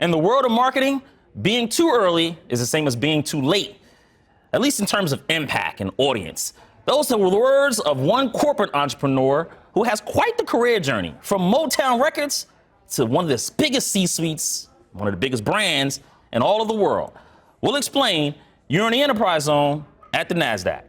In the world of marketing, being too early is the same as being too late, at least in terms of impact and audience. Those are the words of one corporate entrepreneur who has quite the career journey, from Motown Records to one of the biggest C-suites, one of the biggest brands in all of the world. We'll explain. You're in the Enterprise Zone at the Nasdaq.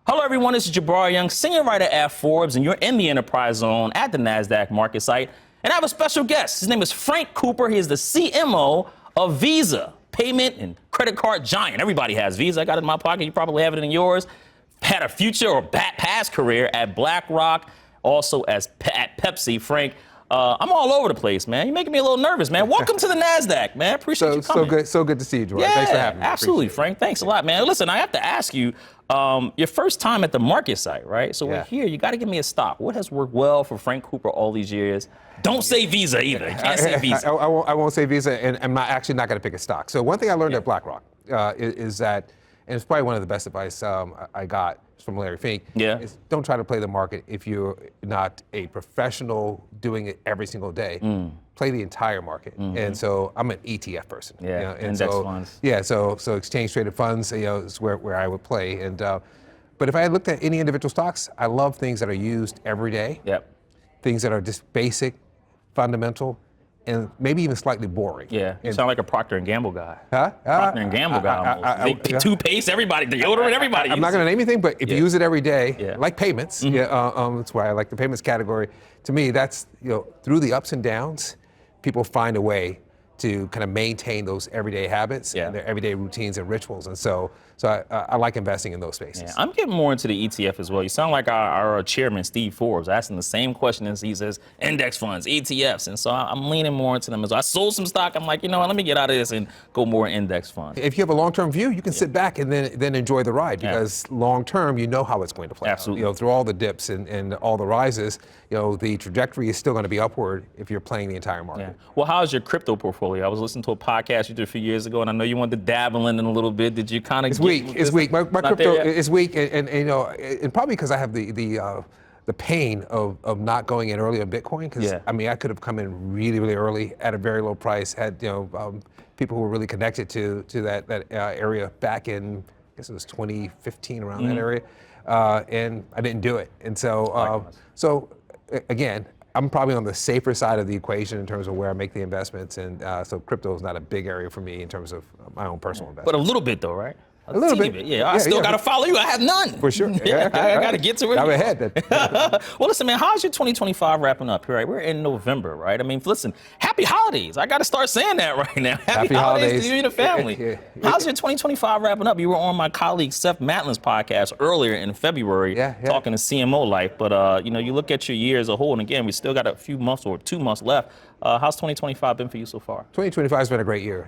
Hello everyone, this is Jabari Young, senior writer at Forbes, and you're in the Enterprise Zone at the Nasdaq MarketSite. And I have a special guest. His name is Frank Cooper. He is the CMO of Visa, payment and credit card giant. Everybody has Visa. I got it in my pocket. You probably have it in yours. Had a future or past career at BlackRock, also at Pepsi. Frank, I'm all over the place, man. You're making me a little nervous, man. Welcome to the Nasdaq, man. Appreciate you coming. So good to see you, Jordan. Yeah, thanks for having me. Absolutely, Frank. Thanks a lot, man. Listen, I have to ask you, your first time at the MarketSite, right? So we're here. You got to give me a stop. What has worked well for Frank Cooper all these years? Don't say Visa either. You can't say Visa. I won't say Visa, and I'm actually not going to pick a stock. So one thing I learned at BlackRock is that, and it's probably one of the best advice I got from Larry Fink, is don't try to play the market if you're not a professional doing it every single day. Play the entire market. And so I'm an ETF person. Yeah, you know, and index so, funds. Yeah, so exchange traded funds, is where I would play. And but if I had looked at any individual stocks, I love things that are used every day. Yep. Things that are just basic, fundamental, and maybe even slightly boring. Yeah, you sound like a Procter & Gamble guy. Huh? Procter & Gamble guy almost. Toothpaste, everybody, deodorant, everybody. I'm not going to name anything, but if you use it every day, like payments, that's why I like the payments category. To me, that's, through the ups and downs, people find a way to kind of maintain those everyday habits and their everyday routines and rituals. And so I like investing in those spaces. Yeah, I'm getting more into the ETF as well. You sound like our chairman, Steve Forbes, asking the same question as he says, index funds, ETFs. And so I'm leaning more into them as well. I sold some stock. I'm like, let me get out of this and go more index funds. If you have a long-term view, you can sit back and then enjoy the ride, because long-term, you know how it's going to play Absolutely. out. Through all the dips and all the rises, the trajectory is still going to be upward if you're playing the entire market. Yeah. Well, how's your crypto portfolio? I was listening to a podcast you did a few years ago, and I know you wanted to dabble in it a little bit. Did you kind of It's weak. My crypto is weak, and probably because I have the pain of not going in early on Bitcoin. Because I could have come in really, really early at a very low price. Had people who were really connected to that area back in, I guess it was 2015, around that area, and I didn't do it. And so again, I'm probably on the safer side of the equation in terms of where I make the investments, and so crypto is not a big area for me in terms of my own personal investments. But a little bit though, right? A little bit. Yeah, I still got to follow you. I have none. For sure. I got to get to it. I'm ahead. Well, listen, man, how's your 2025 wrapping up here, right? We're in November, right? I mean, listen, happy holidays. I got to start saying that right now. Happy holidays to you and the family. How's your 2025 wrapping up? You were on my colleague Seth Matlin's podcast earlier in February talking to CMO life. But, you look at your year as a whole, and again, we still got a few months or 2 months left. How's 2025 been for you so far? 2025 has been a great year.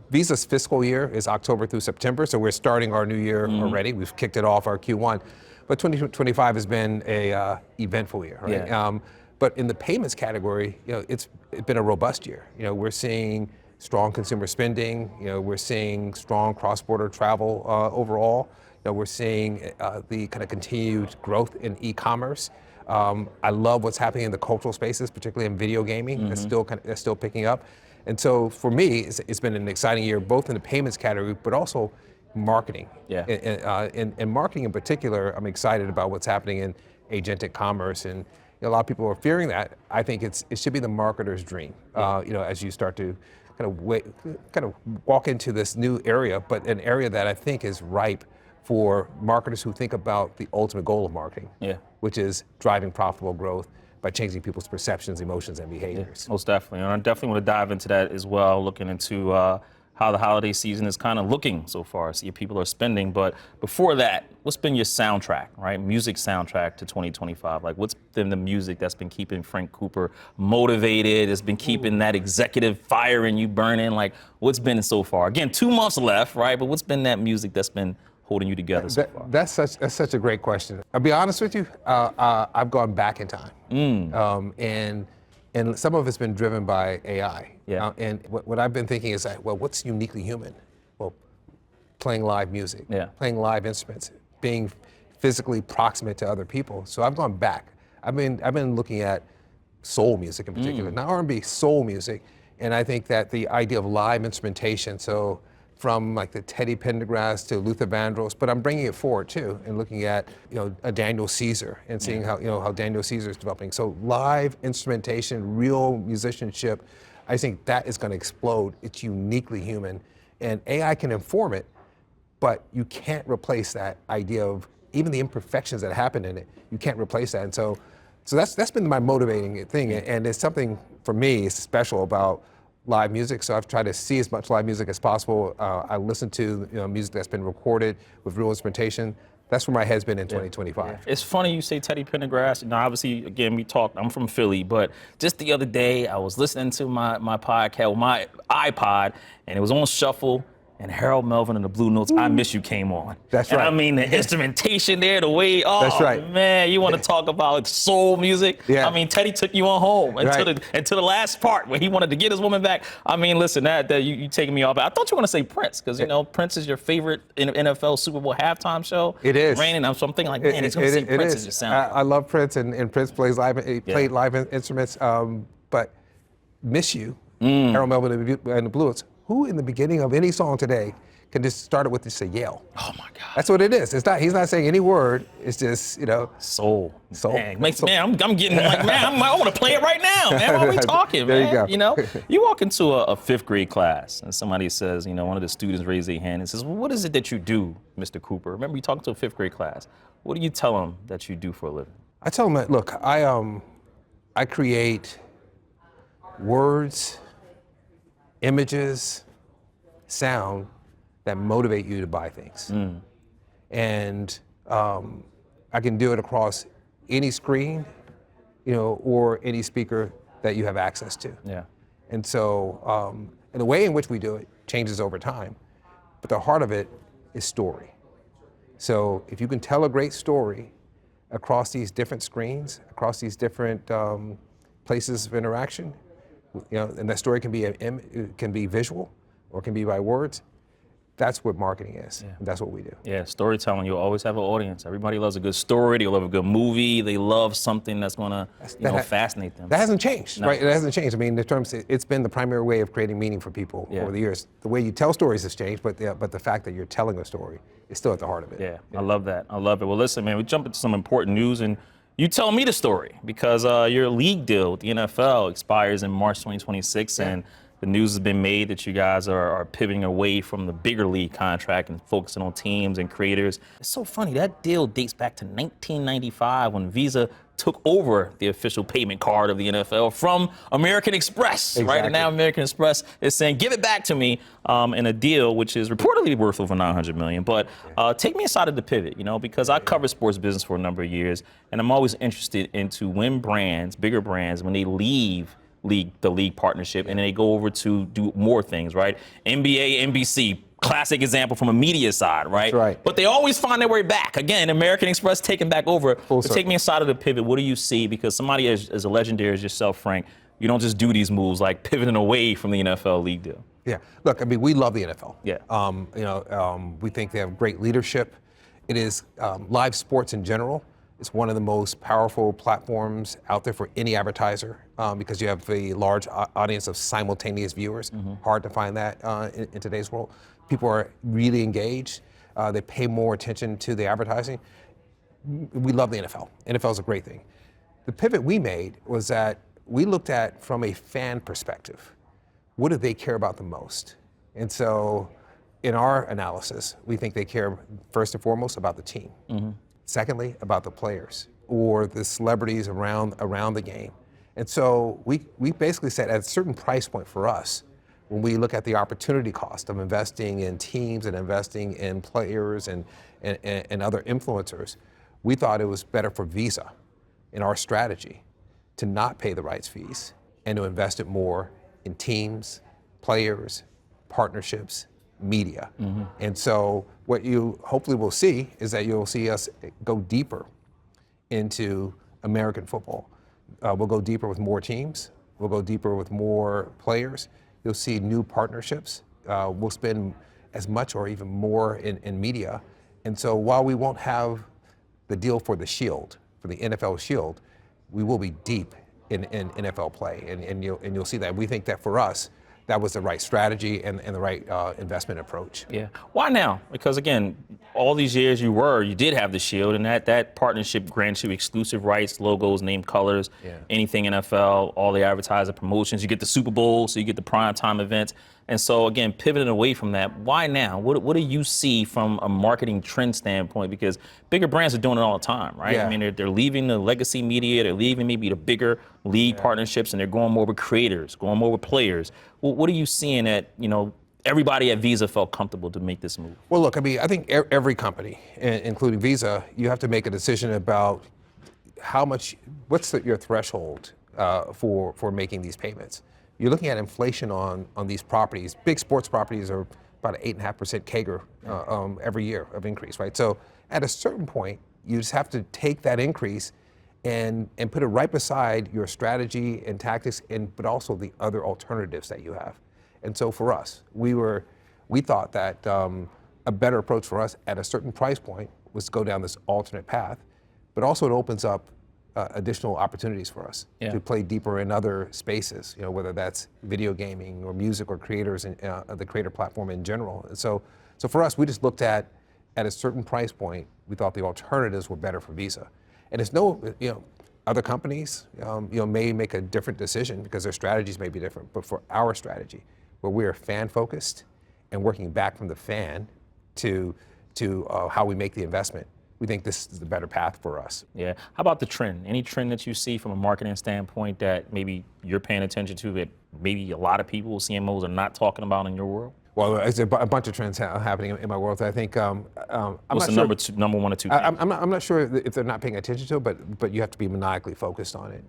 Visa's fiscal year is October through September, so we're starting our new year already. We've kicked it off, our Q1. But 2025 has been a eventful year, right? But in the payments category, it's been a robust year. We're seeing strong consumer spending. We're seeing strong cross-border travel overall. We're seeing the kind of continued growth in e-commerce. I love what's happening in the cultural spaces, particularly in video gaming. That's still picking up. And so for me, it's been an exciting year, both in the payments category, but also marketing. And marketing in particular, I'm excited about what's happening in agentic commerce. And a lot of people are fearing that. I think it should be the marketer's dream, as you start to kind of walk into this new area, but an area that I think is ripe for marketers who think about the ultimate goal of marketing, which is driving profitable growth by changing people's perceptions, emotions, and behaviors. Most definitely. And I definitely want to dive into that as well, looking into how the holiday season is kind of looking so far. See if people are spending. But before that, what's been your soundtrack, right? Music soundtrack to 2025? Like, what's been the music that's been keeping Frank Cooper motivated, that's been keeping that executive fire in you burning? Like, what's been so far? Again, 2 months left, right? But what's been that music that's been holding you together so far? That's such a great question. I'll be honest with you, I've gone back in time. And some of it's been driven by AI. And what I've been thinking is that, well, what's uniquely human? Well, playing live music, playing live instruments, being physically proximate to other people. So I've gone back. I've been looking at soul music in particular, not R&B, soul music, and I think that the idea of live instrumentation, so from like the Teddy Pendergrass to Luther Vandross, but I'm bringing it forward too, and looking at a Daniel Caesar and seeing how Daniel Caesar is developing. So live instrumentation, real musicianship, I think that is going to explode. It's uniquely human, and AI can inform it, but you can't replace that idea of even the imperfections that happen in it. You can't replace that, and so that's been my motivating thing, and it's something for me is special about live music. So I've tried to see as much live music as possible. I listen to music that's been recorded with real instrumentation. That's where my head's been in 2025. Yeah. It's funny you say Teddy Pendergrass. Obviously, again, we talked. I'm from Philly, but just the other day, I was listening to my podcast, my iPod, and it was on shuffle. And Harold Melvin and the Blue Notes, I Miss You came on. That's right. And I mean, the instrumentation there, the way, That's right. man, you want to talk about soul music? Yeah. I mean, Teddy took you on home until the last part where he wanted to get his woman back. I mean, listen, that you taking me off. I thought you were going to say Prince, because, Prince is your favorite NFL Super Bowl halftime show. It is. Raining, so I'm thinking like, man, he's going to say Prince. It just sounds. I love Prince, and Prince plays played live instruments. But Miss You, Harold Melvin and the Blue Notes. Who in the beginning of any song today can just start it with just a yell? Oh my God. That's what it is. It's not. He's not saying any word. It's just soul. Man, I'm getting like, man, I want to play it right now, man. What are we talking, there man? You go. You walk into a fifth grade class and somebody says, one of the students raise their hand and says, well, what is it that you do, Mr. Cooper? Remember, you talking to a fifth grade class. What do you tell them that you do for a living? I tell them that, look, I create words, images, sound that motivate you to buy things. And I can do it across any screen, or any speaker that you have access to. Yeah. And so, and the way in which we do it changes over time, but the heart of it is story. So if you can tell a great story across these different screens, across these different places of interaction, and that story can be visual, or it can be by words. That's what marketing is. Yeah. That's what we do. Yeah, storytelling, you'll always have an audience. Everybody loves a good story. They love a good movie. They love something that's going to fascinate them. That hasn't changed, right? It hasn't changed. I mean, it's been the primary way of creating meaning for people over the years. The way you tell stories has changed, but the fact that you're telling a story is still at the heart of it. Yeah, I love that. I love it. Well, listen, man, we jump into some important news, and you tell me the story, because your league deal with the NFL expires in March 2026, and the news has been made that you guys are pivoting away from the bigger league contract and focusing on teams and creators. It's so funny, that deal dates back to 1995 when Visa took over the official payment card of the NFL from American Express, right? And now American Express is saying, give it back to me, in a deal which is reportedly worth over $900 million. But take me inside of the pivot, because I covered sports business for a number of years, and I'm always interested into when brands, bigger brands, when they leave the league partnership and then they go over to do more things, right? NBA, NBC, classic example from a media side, right? That's right. But they always find their way back. Again, American Express taking back over. But take me inside of the pivot. What do you see? Because somebody as a legendary as yourself, Frank, you don't just do these moves like pivoting away from the NFL league deal. Yeah, look, I mean, we love the NFL. Yeah. We think they have great leadership. It is live sports in general. It's one of the most powerful platforms out there for any advertiser, because you have a large audience of simultaneous viewers. Hard to find that in today's world. People are really engaged. They pay more attention to the advertising. We love the NFL. NFL is a great thing. The pivot we made was that we looked at, from a fan perspective, what do they care about the most? And so in our analysis, we think they care first and foremost about the team. Secondly, about the players or the celebrities around the game. And so we basically said at a certain price point for us, when we look at the opportunity cost of investing in teams and investing in players and other influencers, we thought it was better for Visa in our strategy to not pay the rights fees and to invest it more in teams, players, partnerships, media. And so what you hopefully will see is that you'll see us go deeper into American football. We'll go deeper with more teams. We'll go deeper with more players. You'll see new partnerships. We'll spend as much or even more in media. And so while we won't have the deal for the Shield, for the NFL Shield, we will be deep in NFL play, and you'll see that. We think that for us, that was the right strategy and the right investment approach. Yeah. Why now? Because again, all these years you did have the Shield, and that partnership grants you exclusive rights, logos, name, colors, anything NFL, all the advertising promotions. You get the Super Bowl, so you get the prime time events. And so again, pivoting away from that, why now? What do you see from a marketing trend standpoint? Because bigger brands are doing it all the time, right? Yeah. I mean, they're leaving the legacy media, they're leaving maybe the bigger league partnerships, and they're going more with creators, going more with players. Well, what are you seeing that, everybody at Visa felt comfortable to make this move? Well, look, I mean, I think every company, including Visa, you have to make a decision about what's your threshold for making these payments. You're looking at inflation on these properties. Big sports properties are about an 8.5% CAGR every year of increase, right? So at a certain point, you just have to take that increase and put it right beside your strategy and tactics, but also the other alternatives that you have. And so for us, we thought that a better approach for us at a certain price point was to go down this alternate path, but also it opens up additional opportunities for us to play deeper in other spaces, whether that's video gaming or music or creators and the creator platform in general. And so for us, we just looked at a certain price point, we thought the alternatives were better for Visa. And it's other companies, may make a different decision because their strategies may be different. But for our strategy, where we are fan focused and working back from the fan to how we make the investment, we think this is the better path for us. Yeah. How about the trend? Any trend that you see from a marketing standpoint that maybe you're paying attention to that maybe a lot of people, CMOs, are not talking about in your world? Well, there's a bunch of trends happening in my world. I think I'm What's not the sure, number one or two? I'm not sure if they're not paying attention to it, but you have to be maniacally focused on it.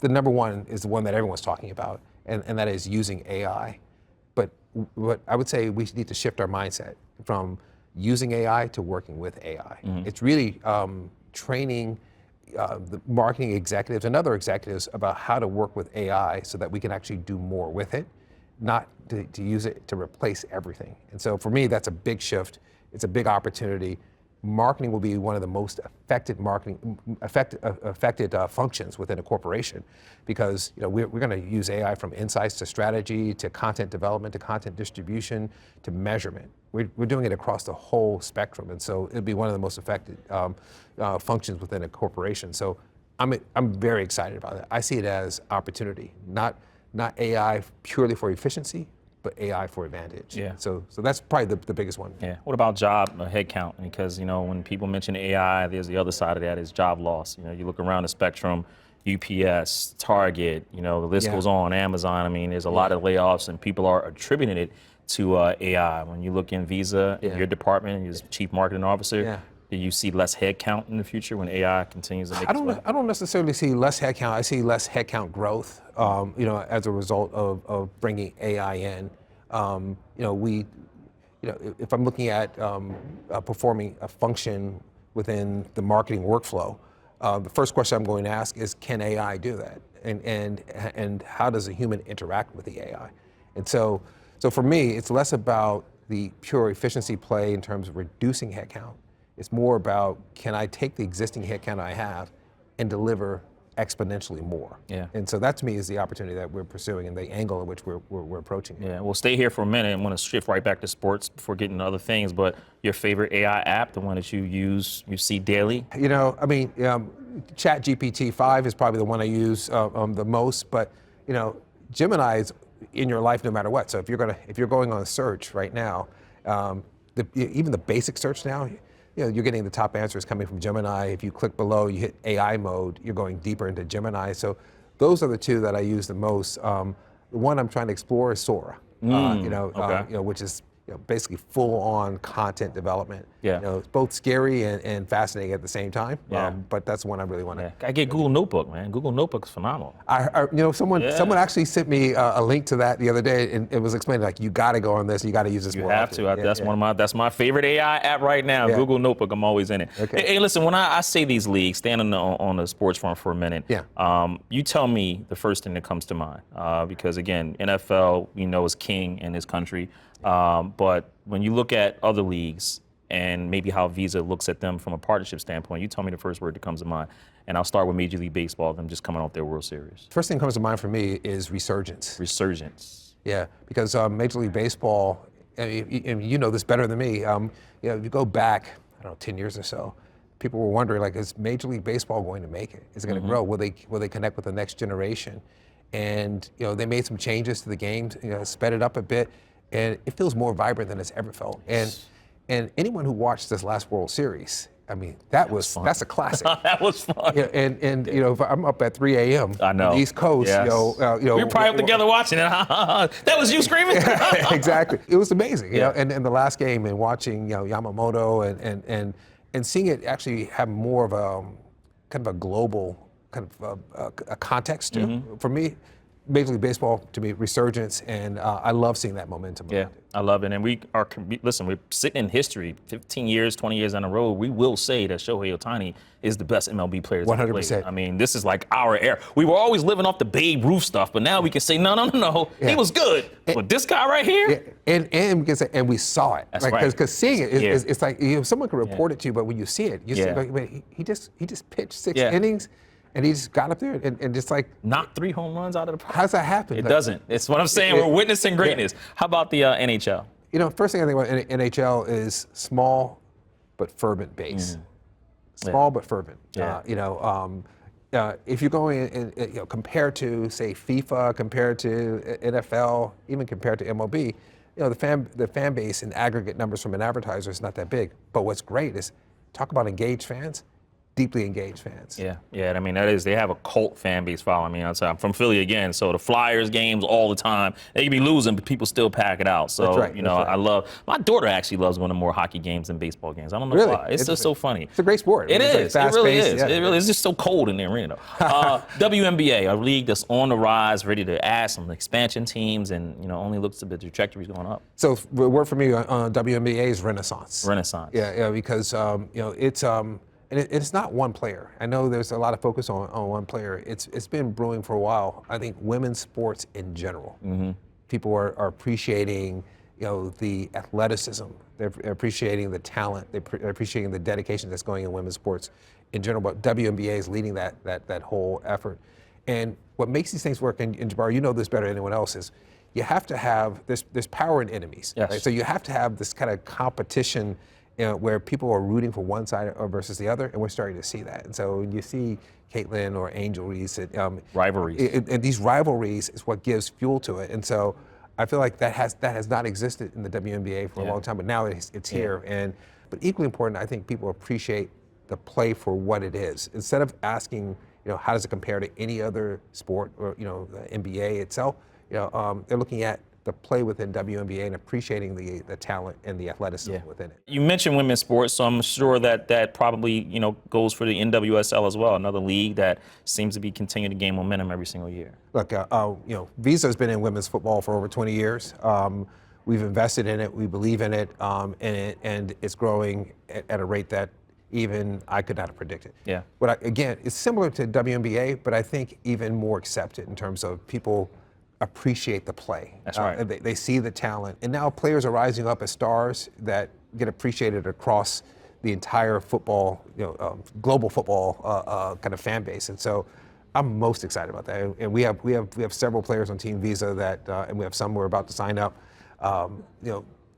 The number one is the one that everyone's talking about, and that is using AI. But what I would say, we need to shift our mindset from using AI to working with AI. It's really training the marketing executives and other executives about how to work with AI so that we can actually do more with it, not to use it to replace everything. And so for me, that's a big shift. It's a big opportunity. Marketing will be one of the most affected functions within a corporation, because we're going to use AI from insights to strategy to content development to content distribution to measurement. We're doing it across the whole spectrum, and so it'll be one of the most affected functions within a corporation. So I'm very excited about it. I see it as opportunity, not AI purely for efficiency, but AI for advantage. Yeah. So that's probably the biggest one. Yeah. What about job headcount? Because when people mention AI, there's the other side of that is job loss. You look around the spectrum, UPS, Target, the list goes on. Amazon. I mean, there's a lot of layoffs, and people are attributing it to AI. When you look in Visa, in your department, and you're Chief Marketing Officer, do you see less headcount in the future when AI continues to make its way? I don't necessarily see less headcount. I see less headcount growth, as a result of bringing AI in. If I'm looking at performing a function within the marketing workflow, the first question I'm going to ask is, can AI do that? And how does a human interact with the AI? And so for me, it's less about the pure efficiency play in terms of reducing headcount. It's more about, can I take the existing headcount I have and deliver exponentially more? Yeah. And so that, to me, is the opportunity that we're pursuing and the angle in which we're approaching it. Yeah, well, stay here for a minute. I want to shift right back to sports before getting to other things, but your favorite AI app, the one that you see daily? ChatGPT 5 is probably the one I use the most, but Gemini is in your life no matter what. So if you're going on a search right now, even the basic search now, you're getting the top answers coming from Gemini. If you click below, you hit AI mode, you're going deeper into Gemini. So those are the two that I use the most. The one I'm trying to explore is Sora, which is basically full-on content development. Yeah. It's both scary and fascinating at the same time. Yeah. But that's the one I really want to. I get Google Notebook, man. Google Notebook is phenomenal. Someone actually sent me a link to that the other day, and it was explaining like, you got to go on this, you got to use this more often. You have to. That's my favorite AI app right now. Yeah. Google Notebook. I'm always in it. Okay. Hey, listen. When I say these leagues, standing on the sports front for a minute. Yeah. You tell me the first thing that comes to mind, because again, NFL we know is king in this country. But when you look at other leagues, and maybe how Visa looks at them from a partnership standpoint. You tell me the first word that comes to mind, and I'll start with Major League Baseball, them just coming off their World Series. First thing that comes to mind for me is resurgence. Resurgence. Yeah, because Major League Baseball, and you know this better than me, if you go back, I don't know, 10 years or so, people were wondering, like, is Major League Baseball going to make it? Is it going to grow? Will they connect with the next generation? And they made some changes to the game, sped it up a bit, and it feels more vibrant than it's ever felt. And anyone who watched this last World Series, I mean, that's a classic. That was fun. And if I'm up at 3 a.m. I know. on the East Coast, Yes. we were probably up together watching it. That was you screaming? Exactly. It was amazing. And the last game and watching Yamamoto and seeing it actually have more of a kind of a global kind of a context to for me. Major League Baseball, to me, resurgence, and I love seeing that momentum. Yeah, I love it. And we're sitting in history, 15 years, 20 years on the road. We will say that Shohei Ohtani is the best MLB player. 100%. I mean, this is like our era. We were always living off the Babe Ruth stuff, but now we can say, no. Yeah. He was good. But this guy right here? Yeah. And we can say, and we saw it. That's right. Because seeing it, it's like someone can report it to you, but when you see it, you see, like, he just pitched 6 innings. And he just got up there and just like knocked 3 home runs out of the park. How's that happen? It doesn't. It's what I'm saying. We're witnessing greatness. How about the NHL? First thing I think about NHL is small but fervent base. Small but fervent. If you're going and compared to, say, FIFA, compared to NFL, even compared to MLB, the fan base in aggregate numbers from an advertiser is not that big. But what's great is talk about engaged fans. Deeply engaged fans. Yeah. I mean, they have a cult fan base following. I mean, I'm from Philly again, so the Flyers games all the time. They can be losing, but people still pack it out. So, that's right. I love. My daughter actually loves going to more hockey games than baseball games. I don't know why. It's just so funny. It's a great sport. It is. Like it really is. Yeah. It really is. It's just so cold in the arena. WNBA, a league that's on the rise, ready to add some expansion teams, and only looks at the trajectories going up. So, the word for me on WNBA is renaissance. Renaissance. Yeah, because it's. And it's not one player. I know there's a lot of focus on one player. It's been brewing for a while. I think women's sports in general, people are appreciating the athleticism. They're appreciating the talent. They're appreciating the dedication that's going in women's sports in general. But WNBA is leading that whole effort. And what makes these things work, and Jabari, you know this better than anyone else, is you have to have there's power in enemies. Yes. Right? So you have to have this kind of competition. Where people are rooting for one side versus the other, and we're starting to see that. And so when you see Caitlin or Angel Reese, rivalries, and these rivalries is what gives fuel to it. And so I feel like that has not existed in the WNBA for a long time, but now it's here. But equally important, I think people appreciate the play for what it is. Instead of asking, how does it compare to any other sport or the NBA itself, they're looking at the play within WNBA and appreciating the talent and the athleticism within it. You mentioned women's sports, so I'm sure that probably goes for the NWSL as well, another league that seems to be continuing to gain momentum every single year. Look, Visa has been in women's football for over 20 years. We've invested in it, we believe in it, and it's growing at a rate that even I could not have predicted. Yeah. But again, it's similar to WNBA, but I think even more accepted in terms of people appreciate the play. That's right. They see the talent, and now players are rising up as stars that get appreciated across the entire football, global football kind of fan base. And so, I'm most excited about that. And we have several players on Team Visa that, and we have some we're about to sign up.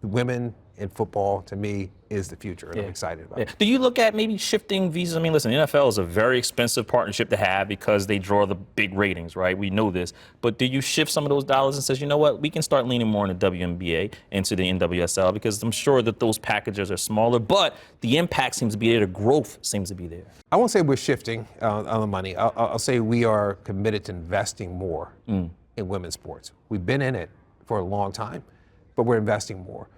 Women in football, to me, is the future, and I'm excited about it. Do you look at maybe shifting visas? I mean, listen, the NFL is a very expensive partnership to have because they draw the big ratings, right? We know this. But do you shift some of those dollars and says, you know what, we can start leaning more into WNBA, into the NWSL, because I'm sure that those packages are smaller, but the impact seems to be there, the growth seems to be there. I won't say we're shifting on the money. I'll say we are committed to investing more in women's sports. We've been in it for a long time, but we're investing more.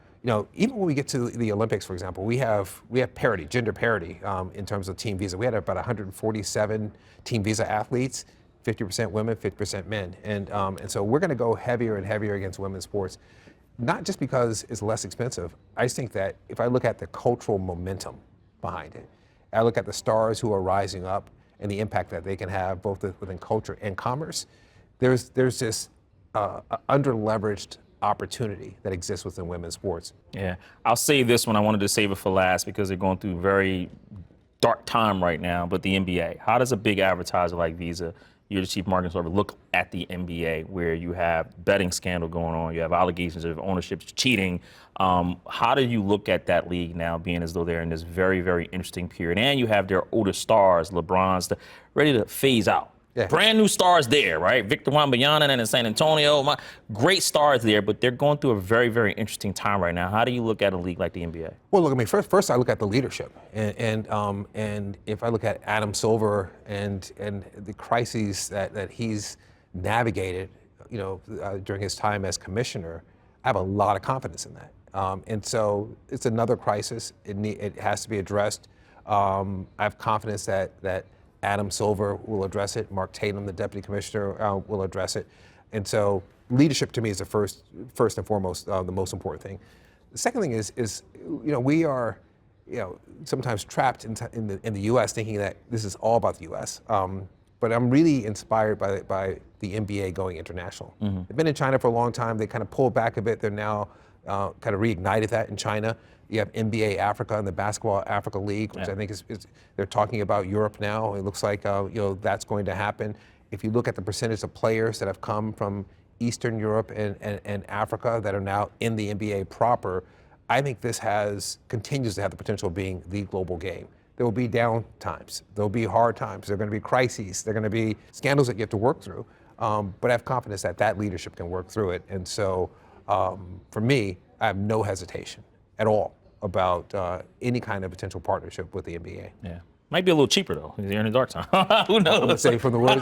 Even when we get to the Olympics, for example, we have parity, gender parity, in terms of Team Visa. We had about 147 Team Visa athletes, 50% women, 50% men, and so we're going to go heavier and heavier against women's sports, not just because it's less expensive. I just think that if I look at the cultural momentum behind it, I look at the stars who are rising up and the impact that they can have both within culture and commerce. There's this under-leveraged opportunity that exists within women's sports. Yeah, I'll save this one. I wanted to save it for last because they're going through a very dark time right now. But the NBA, how does a big advertiser like Visa, you're the chief marketing officer, look at the NBA where you have betting scandal going on, you have allegations of ownership cheating? How do you look at that league now, being as though they're in this very, very interesting period, and you have their older stars, LeBron's, ready to phase out? Yeah. Brand new stars there, right? Victor Wembanyama in San Antonio, great stars there, but they're going through a very, very interesting time right now. How do you look at a league like the NBA? Well, look, I mean, first I look at the leadership, and if I look at Adam Silver and the crises that he's navigated, during his time as commissioner, I have a lot of confidence in that. And so it's another crisis. It has to be addressed. I have confidence that Adam Silver will address it. Mark Tatum, the deputy commissioner, will address it. And so leadership to me is the first and foremost, the most important thing. The second thing is we are, sometimes trapped in the U.S. thinking that this is all about the U.S. But I'm really inspired by the NBA going international. Mm-hmm. They've been in China for a long time. They kind of pulled back a bit. They're now kind of reignited that in China. You have NBA Africa and the Basketball Africa League, which I think is they're talking about Europe now. It looks like that's going to happen. If you look at the percentage of players that have come from Eastern Europe and Africa that are now in the NBA proper, I think this continues to have the potential of being the global game. There will be down times. There will be hard times. There are going to be crises. There are going to be scandals that you have to work through. But I have confidence that leadership can work through it. And so for me, I have no hesitation at all about any kind of potential partnership with the NBA. Yeah. Might be a little cheaper, though, because you're in the dark time. Who knows? I'm going to say from the word.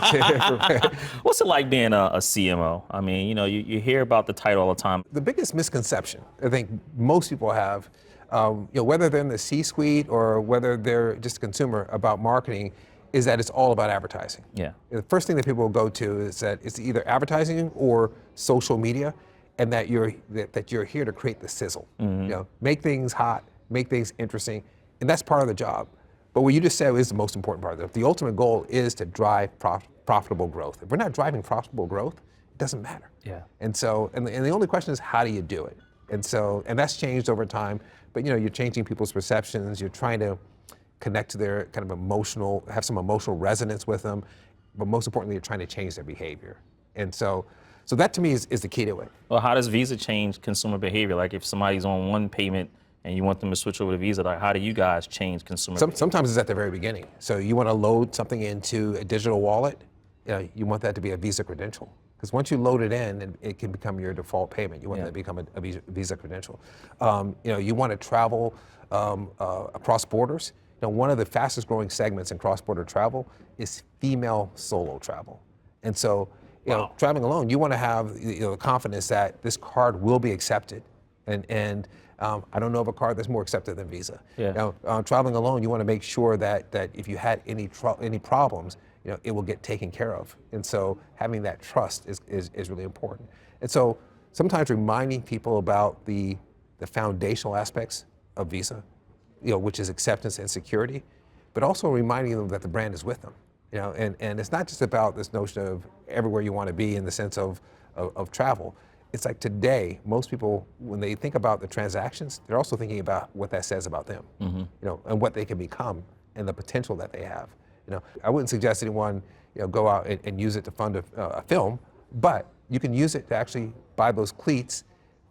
What's it like being a CMO? I mean, you hear about the title all the time. The biggest misconception I think most people have, whether they're in the C-suite or whether they're just a consumer about marketing, is that it's all about advertising. Yeah. The first thing that people will go to is that it's either advertising or social media, and that you're here to create the sizzle. Mm-hmm. Make things hot, make things interesting, and that's part of the job. But what you just said is the most important part of it. The ultimate goal is to drive profitable growth. If we're not driving profitable growth, it doesn't matter. Yeah. And so, and the only question is, how do you do it? And that's changed over time. But you're changing people's perceptions. You're trying to connect to their kind of have some emotional resonance with them. But most importantly, you're trying to change their behavior. And so that to me is the key to it. Well, how does Visa change consumer behavior? Like if somebody's on one payment and you want them to switch over to Visa, like how do you guys change consumer behavior? Sometimes it's at the very beginning. So you want to load something into a digital wallet, you want that to be a Visa credential. Because once you load it in, it can become your default payment. You want that to become a Visa credential. You want to travel across borders. One of the fastest growing segments in cross-border travel is female solo travel. And so, traveling alone, you want to have the confidence that this card will be accepted. And I don't know of a card that's more accepted than Visa. Yeah. Traveling alone, you want to make sure that if you had any problems, it will get taken care of. And so having that trust is really important. And so sometimes reminding people about the foundational aspects of Visa, which is acceptance and security, but also reminding them that the brand is with them. And it's not just about this notion of everywhere you want to be in the sense of travel. It's like today, most people, when they think about the transactions, they're also thinking about what that says about them, and what they can become and the potential that they have. I wouldn't suggest anyone, go out and use it to fund a film, but you can use it to actually buy those cleats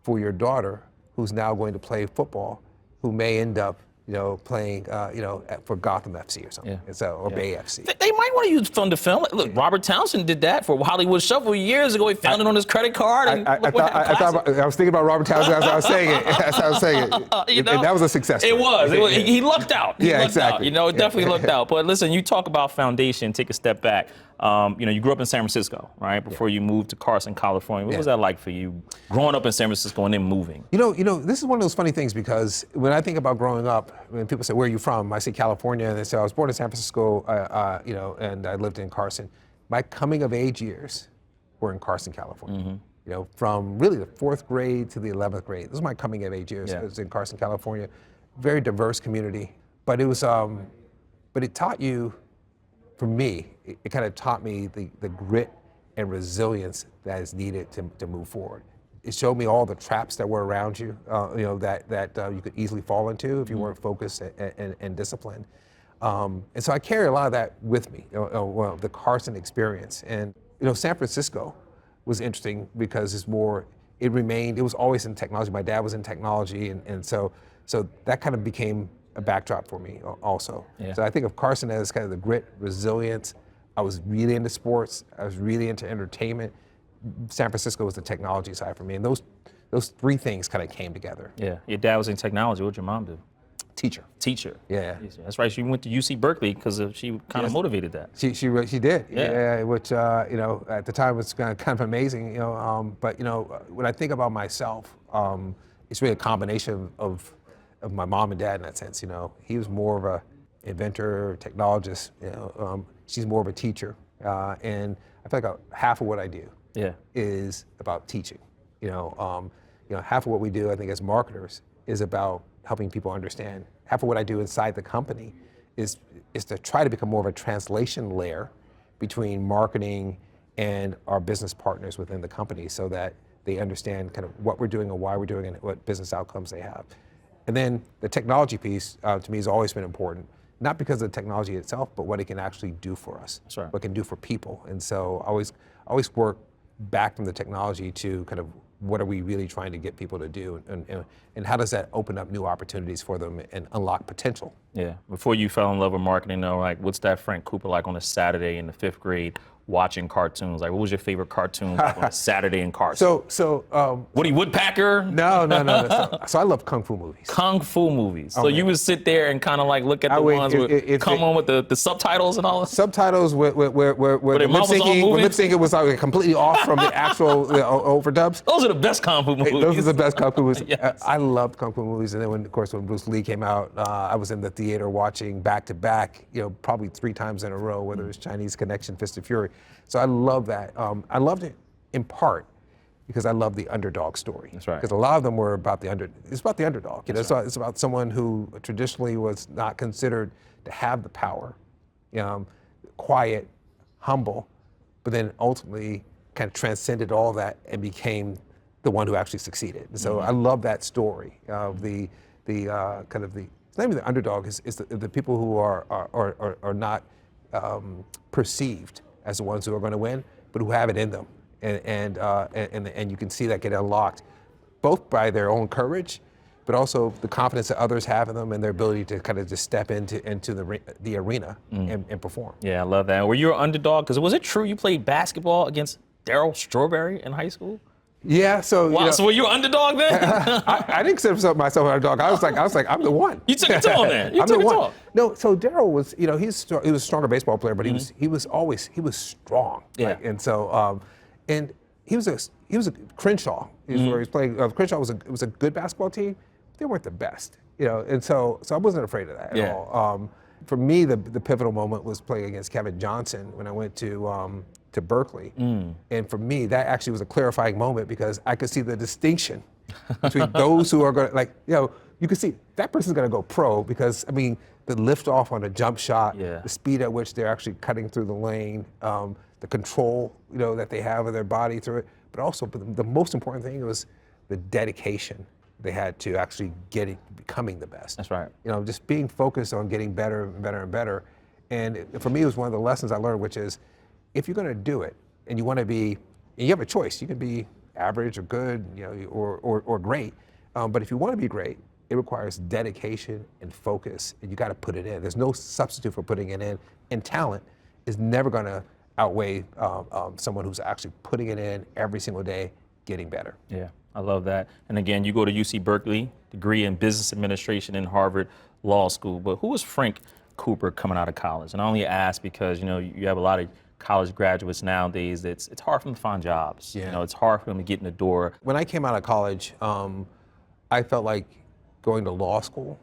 for your daughter who's now going to play football, who may end up playing, for Gotham FC or something, or Bay FC. They might want to use fund to film. Look, Robert Townsend did that for Hollywood Shuffle years ago. He found it on his credit card. I was thinking about Robert Townsend as I was saying it. And that was a success story. It was. He lucked out. Exactly. It definitely lucked out. But listen, you talk about foundation. Take a step back. You grew up in San Francisco, right? Before you moved to Carson, California. What was that like for you, growing up in San Francisco and then moving? This is one of those funny things, because when I think about growing up, when people say, "Where are you from?" I say California, and they say I was born in San Francisco, and I lived in Carson. My coming of age years were in Carson, California. From really the 4th grade to the 11th grade. This is my coming of age years. I was in Carson, California. Very diverse community, but it was, but it taught you. For me, it kind of taught me the grit and resilience that is needed to move forward. it showed me all the traps that were around you, that you could easily fall into if you weren't focused and disciplined. And so I carry a lot of that with me, the Carson experience. And San Francisco was interesting because it was always in technology. My dad was in technology, and so that kind of became a backdrop for me also. Yeah. So I think of Carson as kind of the grit, resilience. I was really into sports. I was really into entertainment. San Francisco was the technology side for me, and those three things kind of came together. Yeah, your dad was in technology. What did your mom do? Teacher. Yeah. That's right. She went to UC Berkeley because she kind of motivated that. She did. Yeah. Which at the time was kind of amazing. But when I think about myself, it's really a combination of my mom and dad in that sense. He was more of a inventor, technologist. She's more of a teacher, and I feel like half of what I do is about teaching. Half of what we do, I think, as marketers, is about helping people understand. Half of what I do inside the company is to try to become more of a translation layer between marketing and our business partners within the company, so that they understand kind of what we're doing and why we're doing it and what business outcomes they have. And then the technology piece, to me, has always been important, not because of the technology itself, but what it can actually do for us, That's right. what it can do for people. And so I always work back from the technology to kind of what are we really trying to get people to do, and how does that open up new opportunities for them and unlock potential? Yeah. Before you fell in love with marketing, though, like, what's that Frank Cooper like on a Saturday in the 5th grade watching cartoons? Like, what was your favorite cartoon like on a Saturday in cartoon? Woody Woodpecker? No. So I love kung fu movies. Kung fu movies. So you would sit there and kind of like look at the ones with the subtitles and all that? Subtitles where lip syncing was like completely off from the actual overdubs. Those are the best kung fu movies. Those are the best kung fu movies. Yes. I loved kung fu movies, and then when Bruce Lee came out, I was in the theater watching back to back, probably 3 times in a row, whether it was Chinese Connection, Fist of Fury. So I love that. I loved it in part because I love the underdog story. That's right. Because a lot of them were about it's about the underdog. It's about someone who traditionally was not considered to have the power, quiet, humble, but then ultimately kind of transcended all that and became the one who actually succeeded. And so I love that story of the it's not even the underdog, is the people who are not perceived as the ones who are going to win, but who have it in them, and you can see that get unlocked, both by their own courage, but also the confidence that others have in them and their ability to kind of just step into the arena and perform. Yeah, I love that. Were you an underdog? Because was it true you played basketball against Darryl Strawberry in high school? Yeah, so wow, so were you an underdog then? I didn't consider myself an underdog. I was like, I'm the one. You took it to him then. You I'm took the it to one. him. No, so Darryl was, he was a stronger baseball player, but he was strong. Yeah. Right? And so, and he was a Crenshaw. Where he was playing. Crenshaw was a good basketball team. They weren't the best, and so I wasn't afraid of that at all. For me, the pivotal moment was playing against Kevin Johnson when I went to Berkeley. And for me, that actually was a clarifying moment because I could see the distinction between those who are going to, you can see that person's going to go pro because, the lift off on a jump shot, the speed at which they're actually cutting through the lane, the control, that they have of their body through it. But also, the most important thing was the dedication they had to actually becoming the best. That's right. Just being focused on getting better and better and better. And for me, it was one of the lessons I learned, which is, if you're going to do it and you want to be, and you have a choice, you can be average or good, or great. But if you want to be great, it requires dedication and focus, and you got to put it in. There's no substitute for putting it in. And talent is never going to outweigh someone who's actually putting it in every single day, getting better. Yeah, I love that. And again, you go to UC Berkeley, degree in business administration in Harvard Law School. But who was Frank Cooper coming out of college? And I only ask because, you have a lot of college graduates nowadays, it's hard for them to find jobs. Yeah. It's hard for them to get in the door. When I came out of college, I felt like going to law school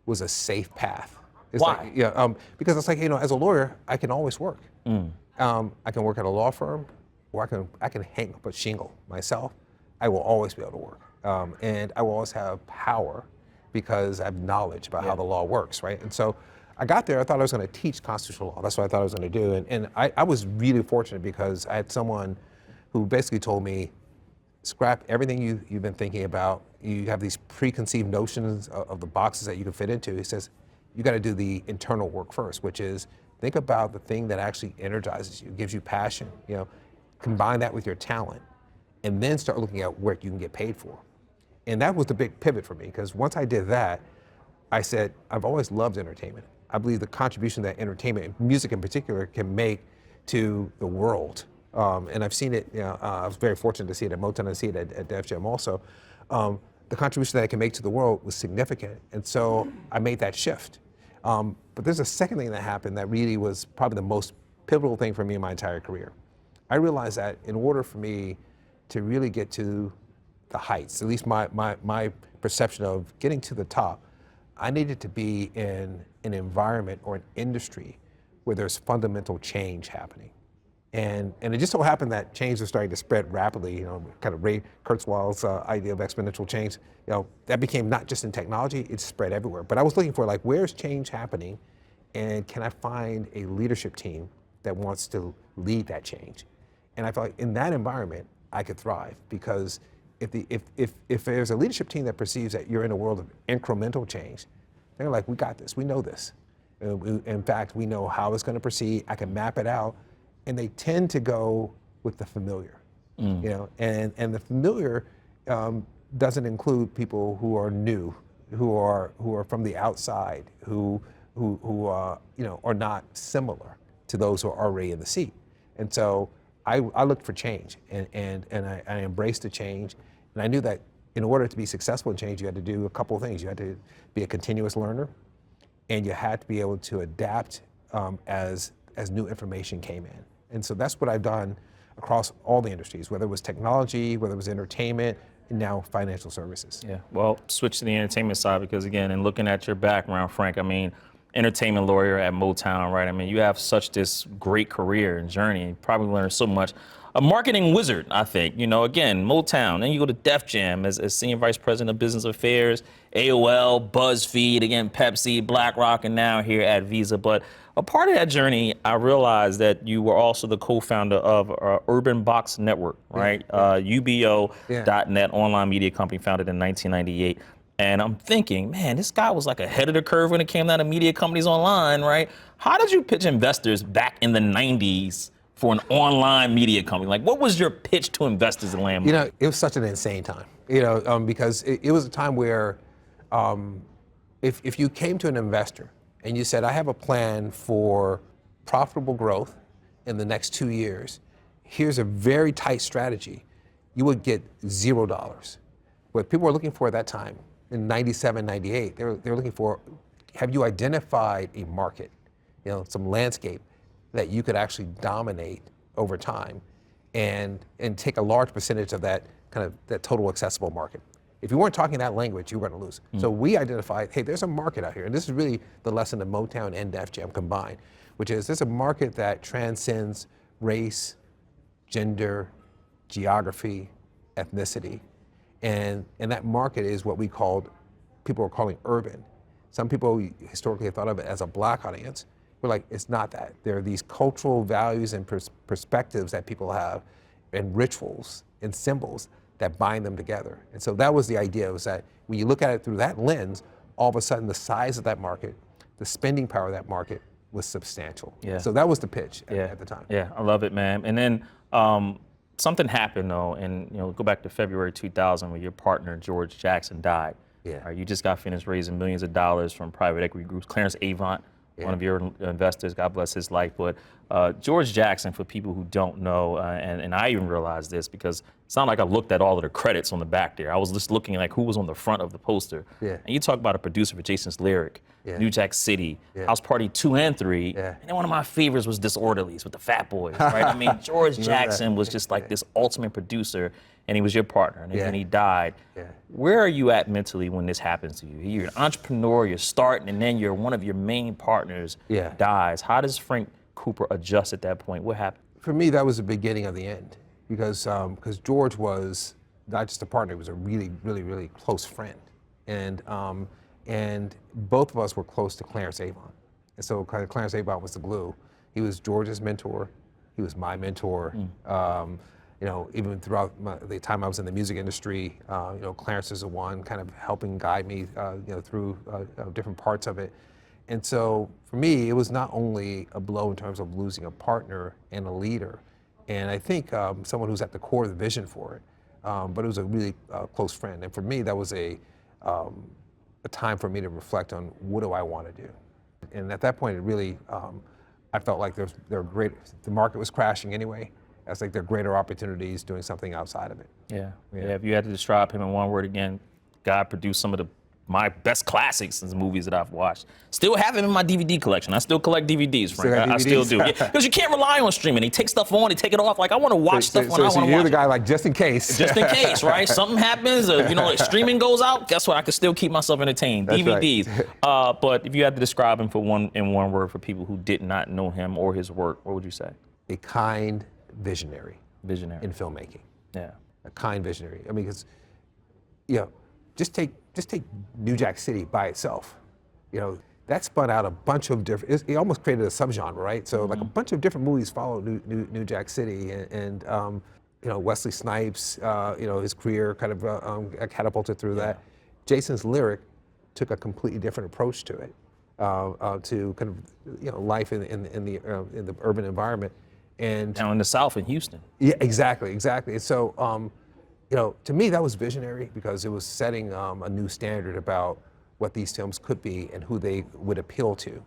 was a safe path. Why? Because it's like, as a lawyer, I can always work. I can work at a law firm, or I can hang up a shingle myself. I will always be able to work. And I will always have power because I have knowledge about how the law works, right? And so I got there, I thought I was going to teach constitutional law. That's what I thought I was going to do. And I was really fortunate because I had someone who basically told me, scrap everything you've been thinking about. You have these preconceived notions of the boxes that you can fit into. He says, you got to do the internal work first, which is think about the thing that actually energizes you, gives you passion, combine that with your talent, and then start looking at work you can get paid for. And that was the big pivot for me, because once I did that, I said, I've always loved entertainment. I believe the contribution that entertainment, music in particular, can make to the world. And I've seen it, I was very fortunate to see it at Motown and see it at Def Jam also. The contribution that it can make to the world was significant. And so I made that shift. But there's a second thing that happened that really was probably the most pivotal thing for me in my entire career. I realized that in order for me to really get to the heights, at least my perception of getting to the top, I needed to be in an environment or an industry where there's fundamental change happening. And it just so happened that change was starting to spread rapidly, kind of Ray Kurzweil's idea of exponential change, that became not just in technology, it spread everywhere. But I was looking for where's change happening, and can I find a leadership team that wants to lead that change? And I felt like in that environment, I could thrive, because if there's a leadership team that perceives that you're in a world of incremental change, they're like, we got this, we know this. In fact, we know how it's going to proceed, I can map it out. And they tend to go with the familiar, and the familiar doesn't include people who are new, who are from the outside, who are not similar to those who are already in the seat. And so I looked for change, and I embraced the change, and I knew that in order to be successful in change, you had to do a couple of things. You had to be a continuous learner, and you had to be able to adapt as new information came in. And so that's what I've done across all the industries, whether it was technology, whether it was entertainment, and now financial services. Yeah, well, switch to the entertainment side, because again, in looking at your background, Frank, I mean, entertainment lawyer at Motown, right? I mean, you have such this great career and journey, and probably learned so much. A marketing wizard, I think, again, Motown, then you go to Def Jam as Senior Vice President of Business Affairs, AOL, BuzzFeed, again, Pepsi, BlackRock, and now here at Visa. But a part of that journey, I realized that you were also the co-founder of Urban Box Network, right? UBO.net, online media company founded in 1998. And I'm thinking, man, this guy was like ahead of the curve when it came down to media companies online, right? How did you pitch investors back in the 90s for an online media company? Like, what was your pitch to investors in Landmark? It was such an insane time, because it was a time where if you came to an investor and you said, I have a plan for profitable growth in the next 2 years, here's a very tight strategy, you would get $0. What people were looking for at that time, in 97, 98, they were looking for, have you identified a market, some landscape that you could actually dominate over time and take a large percentage of that that total accessible market. If you weren't talking that language, you were going to lose. So we identified, hey, there's a market out here. And this is really the lesson of Motown and Def Jam combined, which is there's a market that transcends race, gender, geography, ethnicity. And that market is what people are calling urban. Some people historically have thought of it as a black audience. We're like, it's not that. There are these cultural values and perspectives that people have, and rituals and symbols that bind them together. And so that was the idea, was that when you look at it through that lens, all of a sudden the size of that market, the spending power of that market was substantial. Yeah. So that was the pitch at the time. Yeah, I love it, man. And then something happened though, and go back to February 2000 when your partner, George Jackson, died. Yeah. You just got finished raising millions of dollars from private equity groups. Clarence Avant, one of your investors, God bless his life. But George Jackson, for people who don't know, and I even realized this because it's not like I looked at all of the credits on the back there. I was just looking like who was on the front of the poster. Yeah. And you talk about a producer for Jason's Lyric, New Jack City, House Party 2 and 3. And then one of my favorites was Disorderlies with the Fat Boys, right? I mean, George Jackson was just like this ultimate producer, and he was your partner, and then he died. Where are you at mentally when this happens to you? You're an entrepreneur, you're starting, and then one of your main partners dies. How does Frank Cooper adjust at that point? What happened? For me, that was the beginning of the end, because George was not just a partner, he was a really, really, really close friend. And both of us were close to Clarence Avant. And so Clarence Avant was the glue. He was George's mentor, he was my mentor. even throughout the time I was in the music industry, Clarence is the one kind of helping guide me, through different parts of it. And so for me, it was not only a blow in terms of losing a partner and a leader, and I think someone who's at the core of the vision for it, but it was a really close friend. And for me, that was a time for me to reflect on what do I want to do. And at that point, it really, I felt like the market was crashing anyway. I was like, there are greater opportunities doing something outside of it. Yeah. If you had to describe him in one word again, God produced some of my best classics in the movies that I've watched. Still have him in my DVD collection. I still collect DVDs, Frank. I still do. Because you can't rely on streaming. They take stuff on, they take it off. Like, I want to watch stuff when I want to watch. So you're the guy, like, just in case. Just in case, right? Something happens, like streaming goes out, guess what? I can still keep myself entertained. That's DVDs. Right. But if you had to describe him in one word for people who did not know him or his work, what would you say? A kind visionary. Visionary. In filmmaking. Yeah. A kind visionary. I mean, because, just take New Jack City by itself. That spun out a bunch of different, it almost created a subgenre, right? So like a bunch of different movies followed New Jack City, and Wesley Snipes, his career kind of catapulted through that. Jason's Lyric took a completely different approach to it, to kind of life in the urban environment. And down in the South in Houston. Yeah, exactly. And so, to me, that was visionary because it was setting a new standard about what these films could be and who they would appeal to.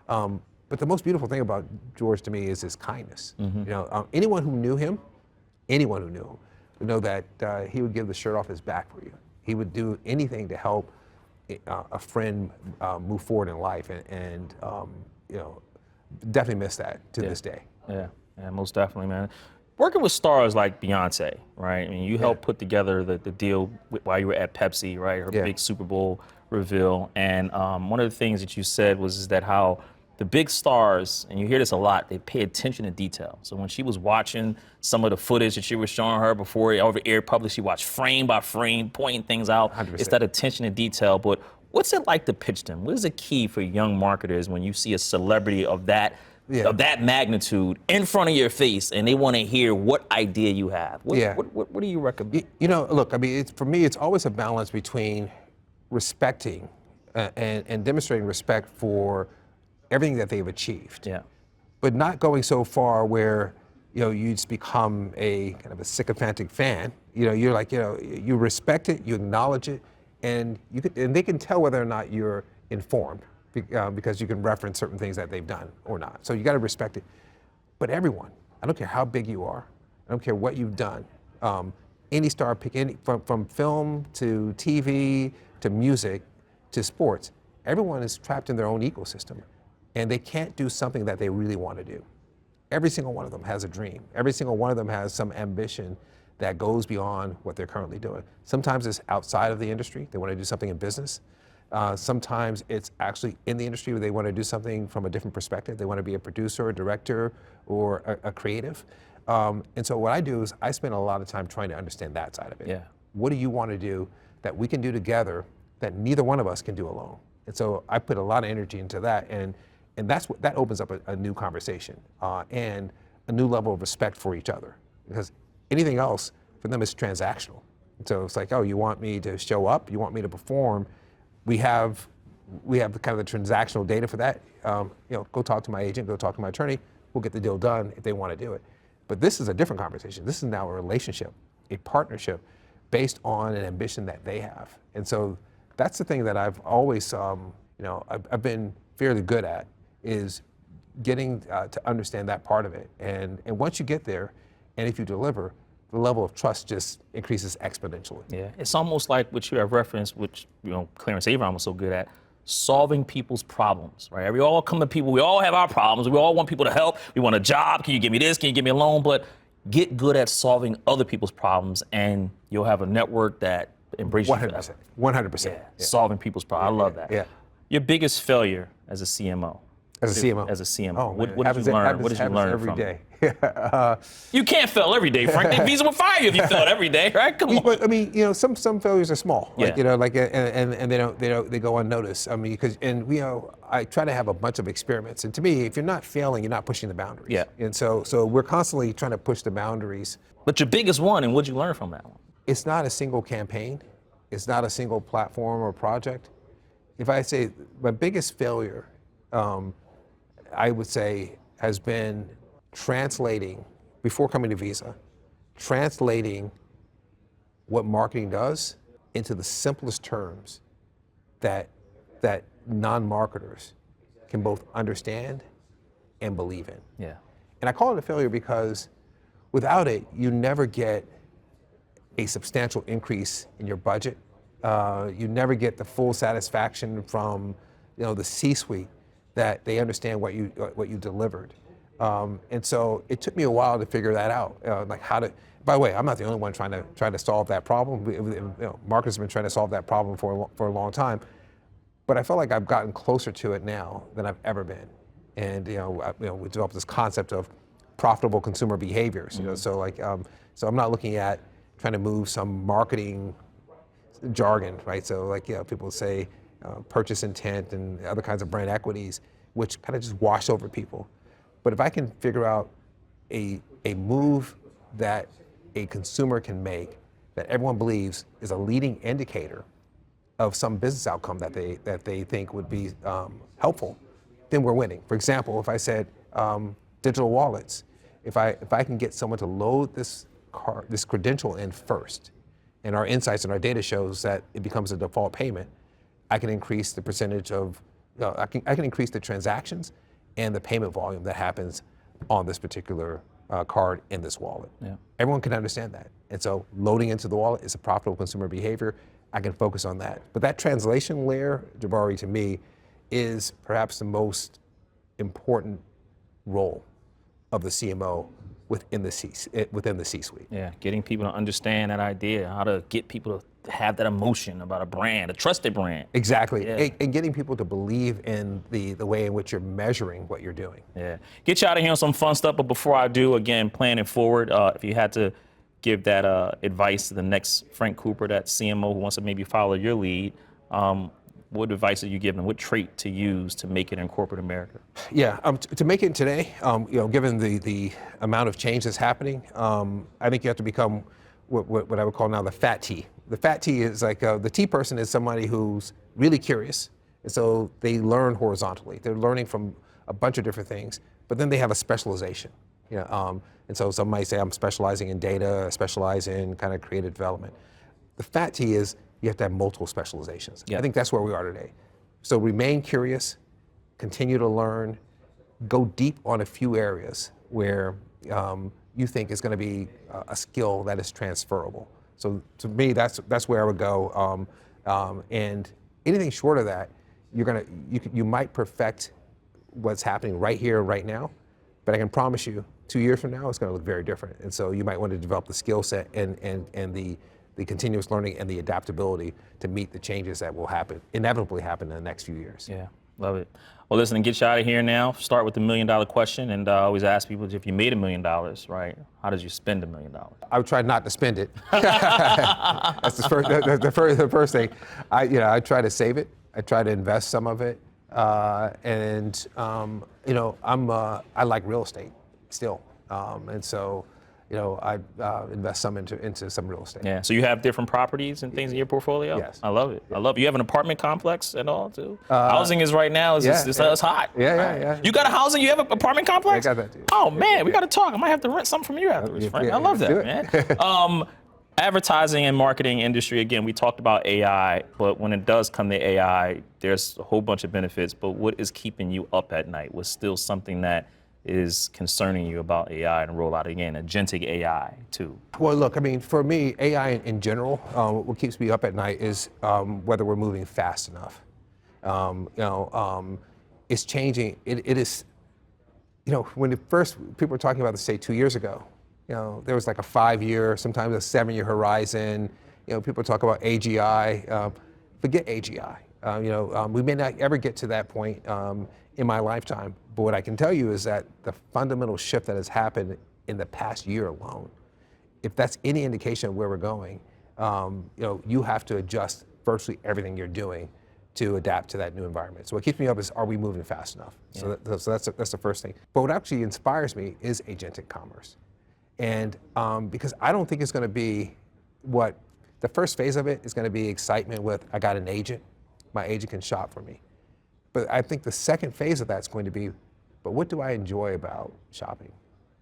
But the most beautiful thing about George to me is his kindness. Anyone who knew him would know that he would give the shirt off his back for you. He would do anything to help a friend move forward in life, and definitely miss that to this day. Yeah, most definitely, man. Working with stars like Beyoncé, right? I mean, you helped put together the deal while you were at Pepsi, right? Her big Super Bowl reveal. And one of the things that you said was that how the big stars, and you hear this a lot, they pay attention to detail. So when she was watching some of the footage that you were showing her before it over aired public, she watched frame by frame, pointing things out. 100%. It's that attention to detail. But what's it like to pitch them? What is the key for young marketers when you see a celebrity of that magnitude in front of your face, and they want to hear what idea you have? What do you recommend? Look, I mean, for me, it's always a balance between respecting and demonstrating respect for everything that they've achieved. Yeah. But not going so far where, you just become a kind of a sycophantic fan. You're like, you respect it, you acknowledge it, and they can tell whether or not you're informed. Because you can reference certain things that they've done or not. So you got to respect it. But everyone, I don't care how big you are, I don't care what you've done, any star, pick any, from film to TV to music to sports, everyone is trapped in their own ecosystem, and they can't do something that they really want to do. Every single one of them has a dream. Every single one of them has some ambition that goes beyond what they're currently doing. Sometimes it's outside of the industry. They want to do something in business. Sometimes it's actually in the industry where they want to do something from a different perspective. They want to be a producer, a director, or a creative. And so what I do is I spend a lot of time trying to understand that side of it. Yeah. What do you want to do that we can do together that neither one of us can do alone? And so I put a lot of energy into that, and that opens up a new conversation and a new level of respect for each other. Because anything else for them is transactional. And so it's like, oh, you want me to show up? You want me to perform? We have kind of the transactional data for that. Go talk to my agent, go talk to my attorney. We'll get the deal done if they want to do it. But this is a different conversation. This is now a relationship, a partnership based on an ambition that they have. And so that's the thing that I've always, I've been fairly good at, is getting to understand that part of it. And once you get there, and if you deliver, the level of trust just increases exponentially. Yeah, it's almost like what you have referenced, which Clarence Avon was so good at, solving people's problems, right? We all come to people, we all have our problems, we all want people to help, we want a job, can you give me this, can you give me a loan? But get good at solving other people's problems, and you'll have a network that embraces you. 100%. 100%. Yeah. Solving people's problems. I love that. Yeah. Your biggest failure as a CMO? As a CMO? As a CMO. Oh, what did you learn? What did you learn every from day. You can't fail every day, Frank. Visa will fire you if you failed every day, right? Come on. But I mean, some failures are small, like, Yeah. and they go unnoticed. I mean, I try to have a bunch of experiments, and to me, if you're not failing, you're not pushing the boundaries. Yeah. And so we're constantly trying to push the boundaries. But your biggest one, and what'd you learn from that one? It's not a single campaign. It's not a single platform or project. If I say my biggest failure, I would say has been translating, before coming to Visa, translating what marketing does into the simplest terms that non-marketers can both understand and believe in. Yeah. And I call it a failure because without it, you never get a substantial increase in your budget. You never get the full satisfaction from the C-suite that they understand what you delivered. And so it took me a while to figure that out, like how to. By the way, I'm not the only one trying to solve that problem. Marketers have been trying to solve that problem for a long time, but I feel like I've gotten closer to it now than I've ever been. And we developed this concept of profitable consumer behaviors. So I'm not looking at trying to move some marketing jargon, right? So people say purchase intent and other kinds of brand equities, which kind of just wash over people. But if I can figure out a move that a consumer can make that everyone believes is a leading indicator of some business outcome that they think would be helpful, then we're winning. For example, if I said digital wallets, if I can get someone to load this credential in first, and our insights and our data shows that it becomes a default payment, I can increase the percentage of, I can increase the transactions and the payment volume that happens on this particular card in this wallet. Yeah. Everyone can understand that. And so loading into the wallet is a profitable consumer behavior. I can focus on that. But that translation layer, Jabari, to me, is perhaps the most important role of the CMO within the C-suite. Yeah, getting people to understand that idea, how to get people to have that emotion about a brand, a trusted brand. Exactly, Yeah. and getting people to believe in the way in which you're measuring what you're doing. Yeah, get you out of here on some fun stuff, but before I do, again, planning forward, if you had to give that advice to the next Frank Cooper, that CMO who wants to maybe follow your lead, what advice are you giving? What trait to use to make it in corporate America? Yeah, to make it today, given the amount of change that's happening, I think you have to become what I would call now the fat T. The fat T is like the T person is somebody who's really curious, and so they learn horizontally. They're learning from a bunch of different things, but then they have a specialization. And so some might say I'm specializing in data, specialize in kind of creative development. The fat T is you have to have multiple specializations. Yeah. I think that's where we are today. So remain curious, continue to learn, go deep on a few areas where you think is going to be a skill that is transferable. So to me, that's where I would go. And anything short of that, you might perfect what's happening right here, right now, but I can promise you, 2 years from now, it's going to look very different. And so you might want to develop the skill set and the continuous learning and the adaptability to meet the changes that will inevitably happen in the next few years. Yeah, love it. Well, listen, to get you out of here now, start with the $1 million question, and I always ask people, if you made $1 million, right, how did you spend $1 million? I would try not to spend it. That's the first thing. I try to save it. I try to invest some of it, I like real estate still, and so. I invest some into some real estate. Yeah. So you have different properties and things in your portfolio? Yes. I love it. I love it. You have an apartment complex at all too? Housing is right now, it's hot. Yeah. You got a housing, you have an apartment complex? I got that too. Oh man, we got to talk. I might have to rent something from you afterwards, Frank. I love that, man. Advertising and marketing industry, again, we talked about AI, but when it does come to AI, there's a whole bunch of benefits, but what is keeping you up at night? What's still something that is concerning you about AI and rollout again, agentic AI too? Well, look, I mean, for me, AI in general, what keeps me up at night is whether we're moving fast enough. It's changing. It is, when people were talking about this, say 2 years ago, there was like a 5-year, sometimes a 7-year horizon. People talk about AGI. Forget AGI. We may not ever get to that point in my lifetime, but what I can tell you is that the fundamental shift that has happened in the past year alone, if that's any indication of where we're going, you have to adjust virtually everything you're doing to adapt to that new environment. So what keeps me up is, are we moving fast enough? Yeah. So that's the first thing. But what actually inspires me is agentic commerce. And because I don't think it's going to be the first phase of it is going to be excitement with, I got an agent, my agent can shop for me. But I think the second phase of that's going to be, but what do I enjoy about shopping?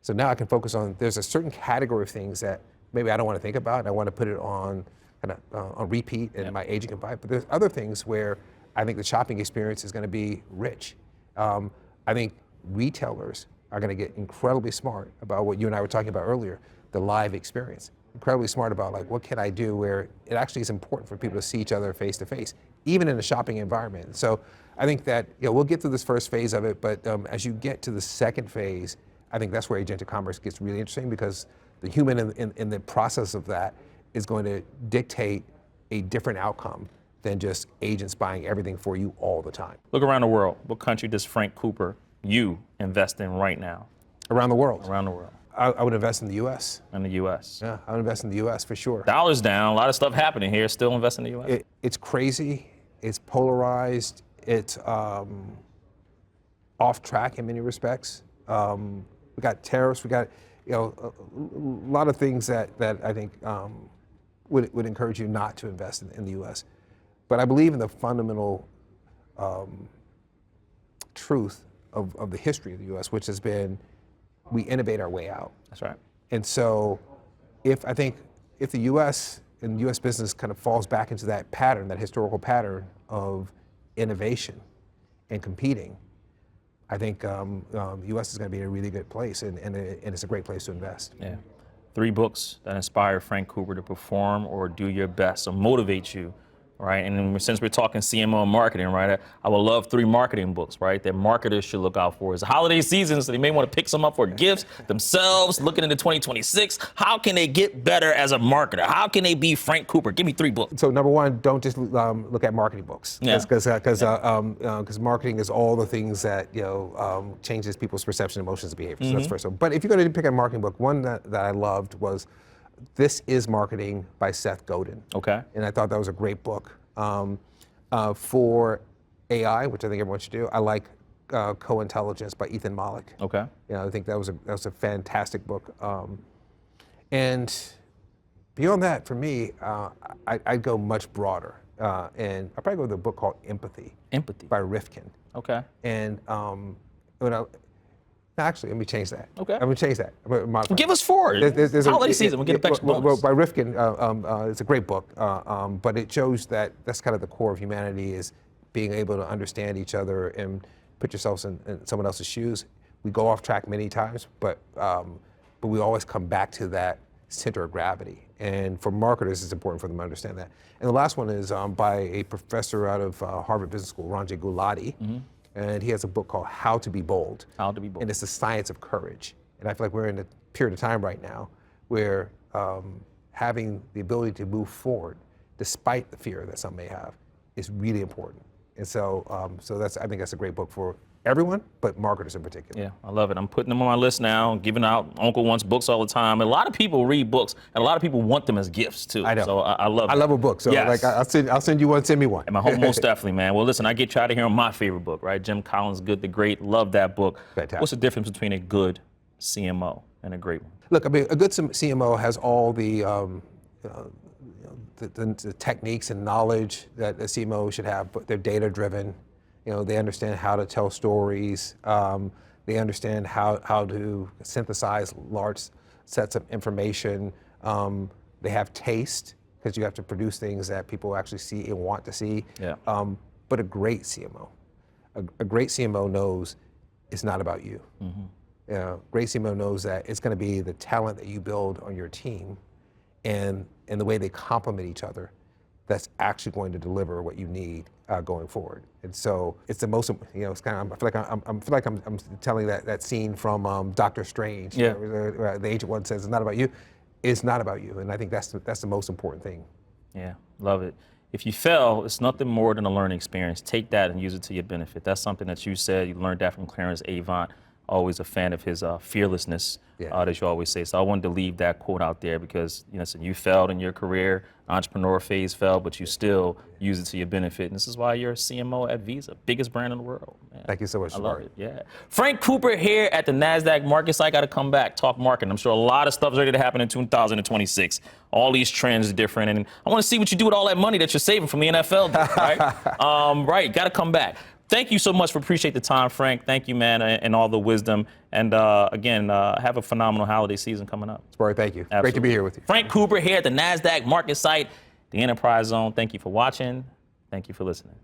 So now I can focus on, there's a certain category of things that maybe I don't want to think about, and I want to put it on on repeat, and my agent can buy it. But there's other things where I think the shopping experience is going to be rich. I think retailers are going to get incredibly smart about what you and I were talking about earlier, the live experience. Incredibly smart about, like, what can I do where it actually is important for people to see each other face to face, even in a shopping environment. So I think that we'll get through this first phase of it, but as you get to the second phase, I think that's where agentic commerce gets really interesting, because the human in the process of that is going to dictate a different outcome than just agents buying everything for you all the time. Look around the world. What country does Frank Cooper, invest in right now? Around the world. Around the world. I would invest in the U.S. In the U.S. Yeah, I would invest in the U.S. for sure. Dollar's down, a lot of stuff happening here. Still invest in the U.S. It's crazy. It's polarized. It's off track in many respects. We got tariffs. We got a lot of things that I think would encourage you not to invest in the U.S. But I believe in the fundamental truth of the history of the U.S., which has been, we innovate our way out. That's right. And so if the U.S. and U.S. business kind of falls back into that pattern, that historical pattern of innovation and competing, I think the U.S. is going to be in a really good place, and it's a great place to invest. Yeah. 3 books that inspire Frank Cooper to perform or do your best or motivate you, right? And since we're talking CMO marketing, right, I would love 3 marketing books, right, that marketers should look out for. It's the holiday season, so they may want to pick some up for gifts themselves, looking into 2026. How can they get better as a marketer? How can they be Frank Cooper? Give me 3 books. So number one, don't just look at marketing books, because marketing is all the things that changes people's perception, emotions, and behaviors. So that's first one. But if you're going to pick a marketing book, one that I loved was This Is Marketing by Seth Godin. Okay. And I thought that was a great book. For AI, which I think everyone should do, I like Co-Intelligence by Ethan Malik. Okay. I think that was a fantastic book. And beyond that, for me, I'd go much broader. And I'd probably go with a book called Empathy. Empathy. By Rifkin. Okay. And actually, let me change that. Okay. I'm going to change that. Give us 4. There's holiday season. We'll get a extra bonus. Well, by Rifkin, it's a great book, but it shows that that's kind of the core of humanity, is being able to understand each other and put yourselves in someone else's shoes. We go off track many times, but we always come back to that center of gravity. And for marketers, it's important for them to understand that. And the last one is by a professor out of Harvard Business School, Ranjay Gulati. Mm-hmm. And he has a book called How to Be Bold. How to Be Bold. And it's the science of courage. And I feel like we're in a period of time right now where having the ability to move forward, despite the fear that some may have, is really important. And so, I think that's a great book for everyone, but marketers in particular. Yeah, I love it. I'm putting them on my list now, giving out Uncle wants books all the time. And a lot of people read books, and a lot of people want them as gifts too. I know. So I love it. I love a book. So yes. I'll send you one, send me one. And my home, most definitely, man. Well, listen, I get you out of here on my favorite book, right? Jim Collins' Good to Great. Love that book. Fantastic. What's the difference between a good CMO and a great one? Look, I mean, a good CMO has all the techniques and knowledge that a CMO should have, but they're data driven. They understand how to tell stories. They understand how to synthesize large sets of information. They have taste, because you have to produce things that people actually see and want to see. Yeah. But a great CMO, a great CMO knows it's not about you. Mm-hmm. Great CMO knows that it's going to be the talent that you build on your team, and the way they complement each other, that's actually going to deliver what you need going forward. And so it's the most, it's kind of, I feel like I'm telling that scene from Doctor Strange. Yeah. Where the Agent One says, "It's not about you." It's not about you, and I think that's the most important thing. Yeah, love it. if you fail, it's nothing more than a learning experience. Take that and use it to your benefit. That's something that you said. You learned that from Clarence Avant. Always a fan of his fearlessness, that you always say. So I wanted to leave that quote out there because, so you failed in your career, entrepreneur phase failed, but you still use it to your benefit. And this is why you're a CMO at Visa, biggest brand in the world. Man. Thank you so much. I love it. Yeah. Frank Cooper here at the Nasdaq MarketSite. Got to come back, talk marketing. I'm sure a lot of stuff's ready to happen in 2026. All these trends are different, and I want to see what you do with all that money that you're saving from the NFL. Right? Right. Got to come back. Thank you so much. Appreciate the time, Frank. Thank you, man, and all the wisdom. And again, have a phenomenal holiday season coming up. Jabari, thank you. Absolutely. Great to be here with you. Frank Cooper here at the Nasdaq MarketSite, the Enterprise Zone. Thank you for watching. Thank you for listening.